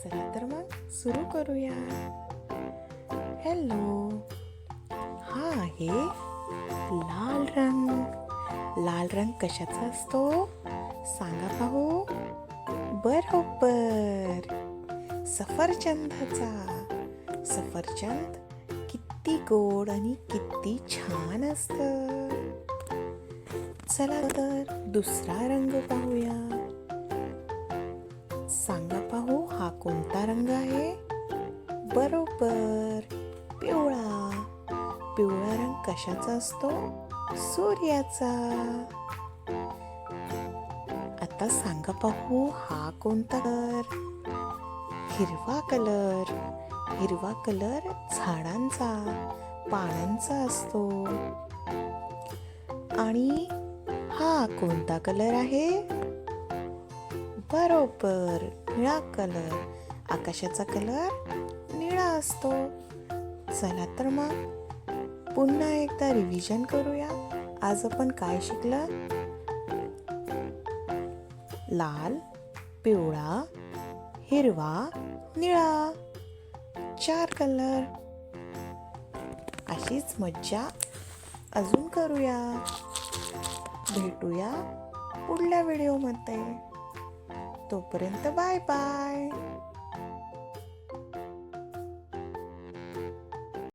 चला तर मग सुरू करूया. हॅलो, हा आहे लाल रंग. लाल रंग कशाचा असतो सांगा पाहू? बरोबर, सफरचंदाचा. सफरचंद किती गोड आणि किती छान असतं. चला तर दुसरा रंग पाहूया. सांगा पाहू हा कोणता रंग आहे? बरोबर, पिवळा. पिवळा रंग कशाचा असतो? सूर्याचा. आता सांगा पाहू हा कोणता कलर? हिरवा कलर. हिरवा कलर झाडांचा, पानांचा असतो. आणि हा कोणता कलर आहे? बरोबर, निळा कलर. आकाशाचा कलर निळा असतो. चला तर मग पुन्हा एकदा रिव्हिजन करूया. आज आपण काय शिकलं? लाल, पिवळा, हिरवा, निळा, 4 कलर. अशीच मज्जा अजून करूया. भेटूया पुढल्या व्हिडिओमध्ये. तोपर्यंत बाय बाय.